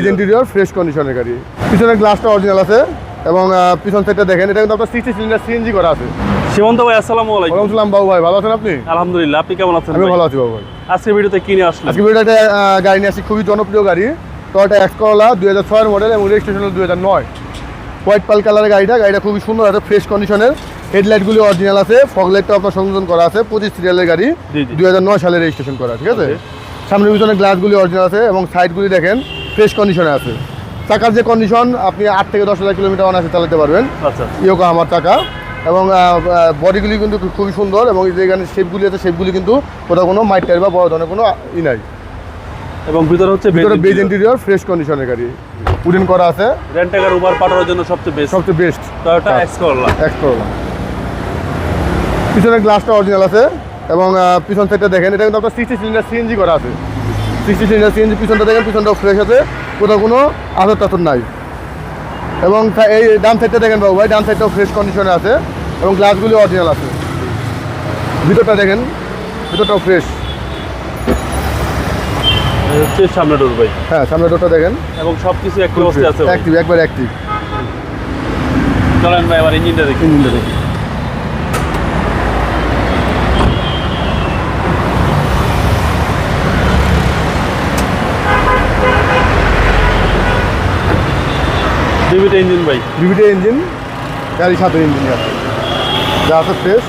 Interior fresh কন্ডিশনের গাড়ি। পিছনের গ্লাসটা অরিজিনাল আছে এবং পিছন সাইডটা দেখেন, এটা কিন্তু আপনার 60 সিলিন্ডার সিএনজি করা আছে। সীমন্ত ভাই আসসালামু আলাইকুম। ওয়ালাইকুম আসসালাম বাবু ভাই, ভালো আছেন আপনি? আলহামদুলিল্লাহ, আপনি কেমন আছেন? আমি ভালো আছি বাবু ভাই। আজকে ভিডিওতে কি নিয়ে আসলেন? আজকে ভিডিওতে একটা গাড়ি নিয়ে আসছি, খুবই জনপ্রিয় গাড়ি, টয়োটা এক্স করোলা 2006 মডেল এবং রেজিস্ট্রেশন হল 2009। হোয়াইট পাল কালারের গাড়িটা খুবই সুন্দর আছে, ফ্রেশ কন্ডিশনের। হেডলাইটগুলি অরিজিনাল আছে, ফগ লাইটটা আপনার সংযোজন করা আছে, 25 সিরিয়ালের গাড়ি, 2009 সালে রেজিস্ট্রেশন করা, ঠিক আছে। সামনের পিছনে গ্লাসগুলি অরিজিনাল আছে এবং সাইডগুলি দেখেন ফ্রেশ কন্ডিশনে আছে। চাকার যে কন্ডিশন, আপনি 8 থেকে 10,000 কিলোমিটার অনায়াসে চালাতে পারবেন। আচ্ছা, ইয়োকা আমার চাকা এবং বডিগুলি কিন্তু খুবই সুন্দর এবং যেখানে শেপগুলি আছে শেপগুলি কিন্তু কোথাও কোনো মাইট টাইর বা বড় ধরনের কোনো নাই। এবং ভিতরে হচ্ছে বেজ ইন্টেরিয়র ফ্রেশ কন্ডিশনের গাড়ি, উডেন করা আছে। রেন্ট কার উবার পাঠানোর জন্য সবচেয়ে বেস্ট টয়োটা এক্স করোলা। পিছনের গ্লাসটা অরিজিনাল আছে এবং পিছন সাইডটা দেখেন, এটা কিন্তু আপনার 60 সিলিন্ডার সিএনজি করা আছে। 60 সিলিন্ডার সিএনজি, পিছনটা দেখেন, পিছনটাও ফ্রেশ আছে, কোথাও কোনো আথর টাথর নাই। এবং এই ডান সাইডটা দেখেন বাবু ভাই, ডান সাইডটাও ফ্রেশ কন্ডিশনে আছে এবং গ্লাসগুলি অরিজিনাল আছে। ভিতরটা দেখেন, ভিতরটাও ফ্রেশ। হচ্ছে সামনে ডোর ভাই, হ্যাঁ সামনের ডোরটা দেখেন এবং সবকিছু একটি অবস্থায় আছে। অ্যাক্টিভ, একবার অ্যাক্টিভ। চলেন ভাই, আবার ইঞ্জিনটা দেখি। ডিভিটা ইঞ্জিন ভাই, ডিভিডি ইঞ্জিন, গাড়ি 7 ইঞ্জিন আছে, যা আছে ফ্রেশ।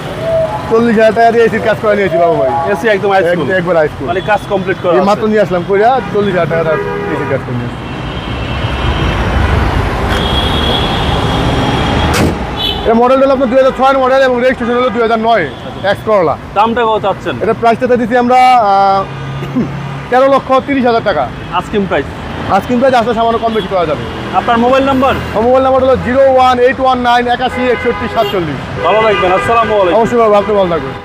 40,000 টাকা দিয়ে এসির কাজ করে নিয়েছি বাবু ভাই। এসি একদম হাইস্কুল, একবার হাইস্কুল, মানে কাজ কমপ্লিট করা এই আছে। মাত্র নিয়ে আসলাম কইরা 40,000 টাকা এসির কাজ করে নিয়েছি। এটা মডেল হলো আপনার 2006 মডেল এবং রেজিস্ট্রেশন হলো 2009 এক্স করোলা। দামটা কত চাচ্ছেন? এটা প্রাইসটা দিচ্ছি আমরা 13,30,000 টাকা। Asking price. আজকে প্রাইস আসলে সামান্য কম বেশি করা যাবে। আপনার মোবাইল নাম্বার? মোবাইল নাম্বার হলো 01819 81 61 47। ভালো রাখবেন। আসসালামু আলাইকুম। অবশ্যই বাবু, আপনি ভালো থাকবেন।